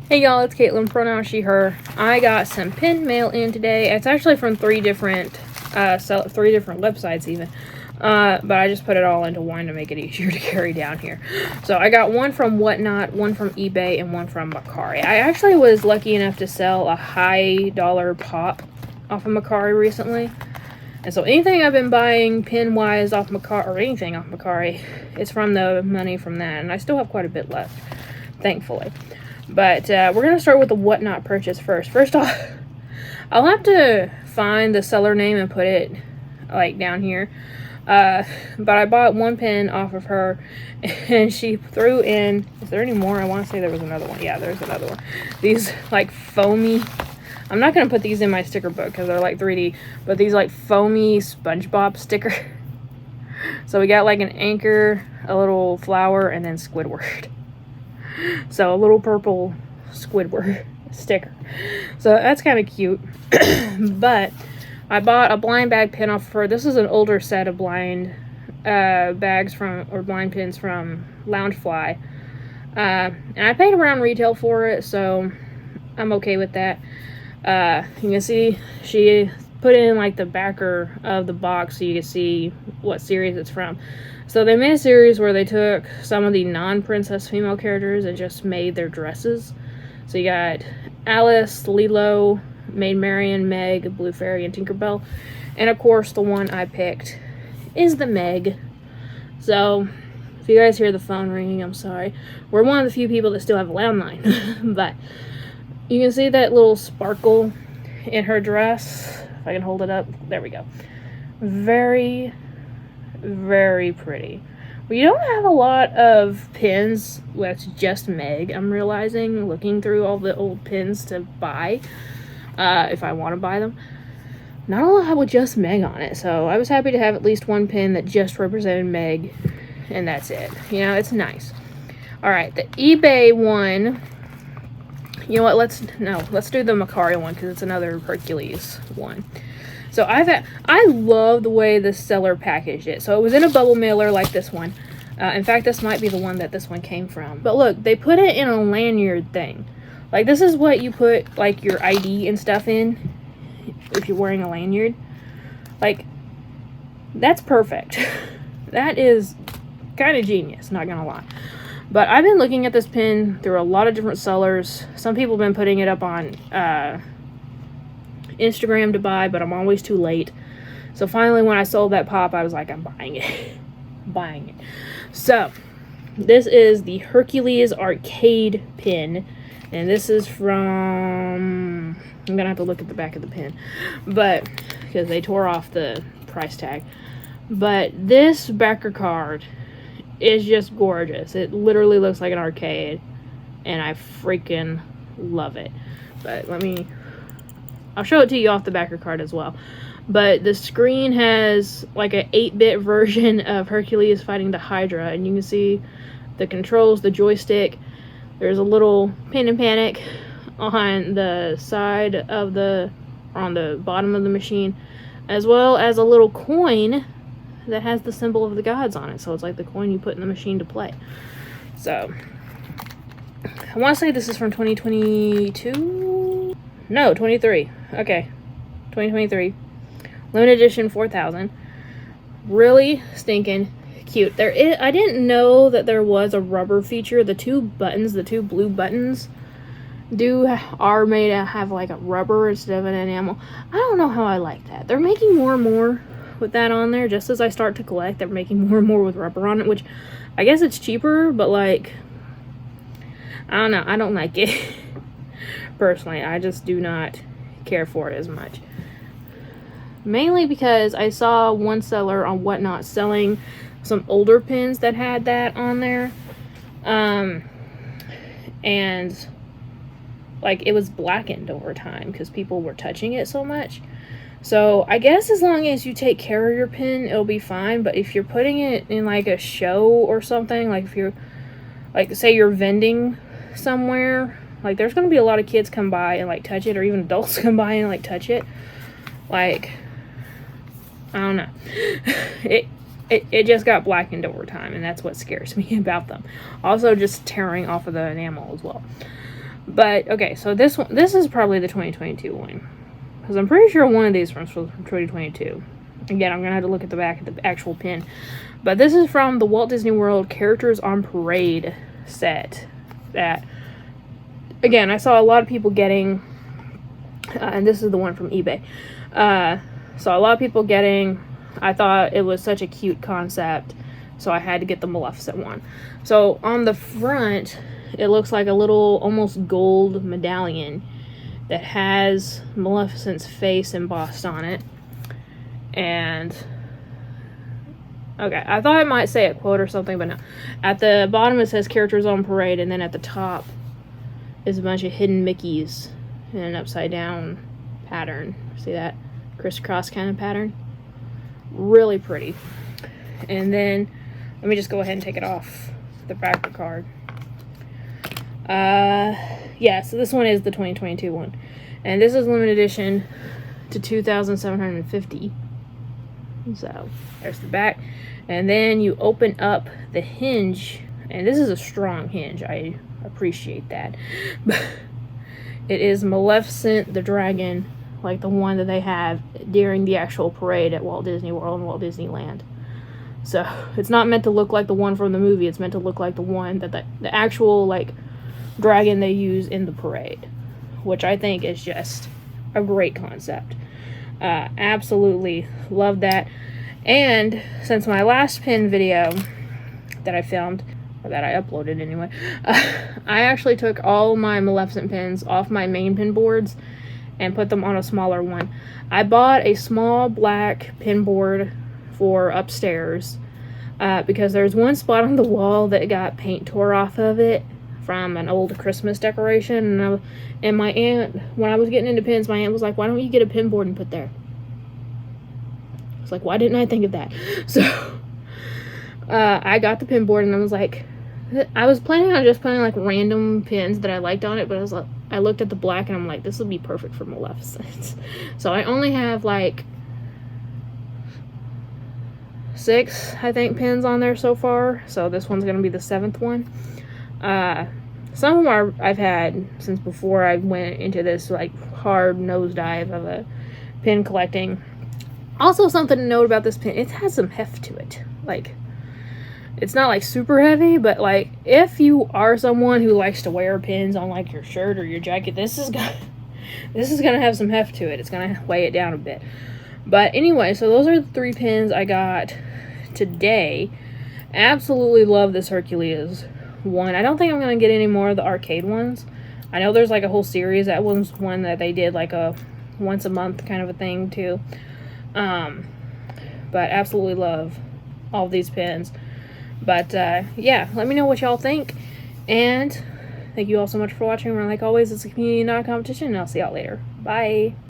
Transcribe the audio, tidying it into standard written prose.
Hey y'all, it's Caitlyn, pronoun she, her. I got some pin mail in today. It's actually from three different websites even. But I just put it all into one to make it easier to carry down here. So I got one from Whatnot, one from eBay, and one from Mercari. I actually was lucky enough to sell a high dollar pop off of Mercari recently. And so anything I've been buying pin-wise off Mercari, or anything off Mercari, it's from the money from that. And I still have quite a bit left, thankfully. But we're going to start with the Whatnot purchase first. First off, I'll have to find the seller name and put it like down here. But I bought one pin off of her and she threw in, is there any more? I want to say there was another one. Yeah, there's another one. These like foamy, I'm not going to put these in my sticker book because they're like 3D, but these like foamy SpongeBob sticker. So we got like an anchor, a little flower, and then Squidward. So a little purple Squidward sticker. So that's kind of cute. But I bought a blind bag pin off of her. This is an older set of blind bags from, or blind pins from Loungefly. And I paid around retail for it, so I'm okay with that. You can see she put in like the backer of the box so you can see what series it's from. So they made a series where they took some of the non-princess female characters and just made their dresses. So you got Alice, Lilo, Maid Marian, Meg, Blue Fairy, and Tinkerbell. And of course the one I picked is the Meg. So if you guys hear the phone ringing, I'm sorry. We're one of the few people that still have a landline. But you can see that little sparkle in her dress. If I can hold it up. There we go. Very, very pretty. We don't have a lot of pins that's just Meg, I'm realizing, looking through all the old pins to buy, if I want to buy them. Not a lot with just Meg on it, so I was happy to have at least one pin that just represented Meg, and that's it. You know, it's nice. Alright, the eBay one, you know what, let's do the Mercari one, because it's another Hercules one. So I love the way the seller packaged it. So it was in a bubble mailer like this one. In fact, this might be the one that this one came from. But look, they put it in a lanyard thing. Like, this is what you put, like, your ID and stuff in if you're wearing a lanyard. Like, that's perfect. That is kind of genius, not gonna lie. But I've been looking at this pin through a lot of different sellers. Some people have been putting it up on Instagram to buy, but I'm always too late. So finally, when I sold that pop, I was like, I'm buying it. Buying it. So this is the Hercules arcade pin, and this is from, I'm gonna have to look at the back of the pin, but because they tore off the price tag. But this backer card is just gorgeous. It literally looks like an arcade, and I freaking love it. But I'll show it to you off the backer card as well. But the screen has like an 8-bit version of Hercules fighting the Hydra, and you can see the controls, the joystick. There's a little Pin and Panic on the side of on the bottom of the machine, as well as a little coin that has the symbol of the gods on it. So it's like the coin you put in the machine to play. So I want to say this is from 2022. No, 23. Okay, 2023. Limited edition 4000. Really stinking cute. I didn't know that there was a rubber feature. The two blue buttons are made to have like a rubber instead of an enamel. I don't know how I like that. They're making more and more with that on there. Just as I start to collect, they're making more and more with rubber on it, which I guess it's cheaper, but like, I don't know. I don't like it. Personally, I just do not care for it as much. Mainly because I saw one seller on Whatnot selling some older pins that had that on there. And like it was blackened over time because people were touching it so much. So I guess as long as you take care of your pin, it'll be fine. But if you're putting it in like a show or something, like if you're, like say you're vending somewhere, like there's going to be a lot of kids come by and like touch it, or even adults come by and like touch it. Like, I don't know. It just got blackened over time, and that's what scares me about them. Also just tearing off of the enamel as well. But, okay, so this is probably the 2022 one. Because I'm pretty sure one of these was from 2022. Again, I'm going to have to look at the back of the actual pin. But this is from the Walt Disney World Characters on Parade set. That, again, I saw a lot of people getting, and this is the one from eBay. Saw a lot of people getting, I thought it was such a cute concept, so I had to get the Maleficent one. So on the front, it looks like a little almost gold medallion that has Maleficent's face embossed on it. And okay, I thought it might say a quote or something, but no. At the bottom it says Characters on Parade, and then at the top is a bunch of hidden Mickeys in an upside down pattern. See that? Crisscross kind of pattern. Really pretty. And then let me just go ahead and take it off the back of the card. Yeah, so this one is the 2022 one. And this is limited edition to 2,750. So there's the back. And then you open up the hinge, and this is a strong hinge. I appreciate that. But it is Maleficent the dragon, like the one that they have during the actual parade at Walt Disney World and Walt Disneyland. So it's not meant to look like the one from the movie. It's meant to look like the one that the actual like dragon they use in the parade, which I think is just a great concept. Absolutely love that. And since my last pin video that I filmed, or that I uploaded anyway, I actually took all my Maleficent pins off my main pin boards and put them on a smaller one. I bought a small black pin board for upstairs because there's one spot on the wall that got paint tore off of it from an old Christmas decoration, and my aunt, when I was getting into pins, my aunt was like, why don't you get a pin board and put there? I was like, why didn't I think of that? So I got the pin board, and I was like, I was planning on just putting like random pins that I liked on it, but I was like, I looked at the black and I'm like, this would be perfect for Maleficent. So I only have like 6, I think, pins on there so far. So this one's gonna be the 7th one. Some of them I've had since before I went into this like hard nosedive of a pin collecting. Also, something to note about this pin, it has some heft to it. Like, it's not like super heavy, but like if you are someone who likes to wear pins on like your shirt or your jacket, this is gonna have some heft to it. It's gonna weigh it down a bit. But anyway, so those are the 3 pins I got today. Absolutely love this Hercules one. I don't think I'm gonna get any more of the arcade ones. I know there's like a whole series. That was one that they did like a once a month kind of a thing too. But absolutely love all of these pins. But yeah, let me know what y'all think, and thank you all so much for watching. Like always, it's a community, not a competition, and I'll see y'all later. Bye.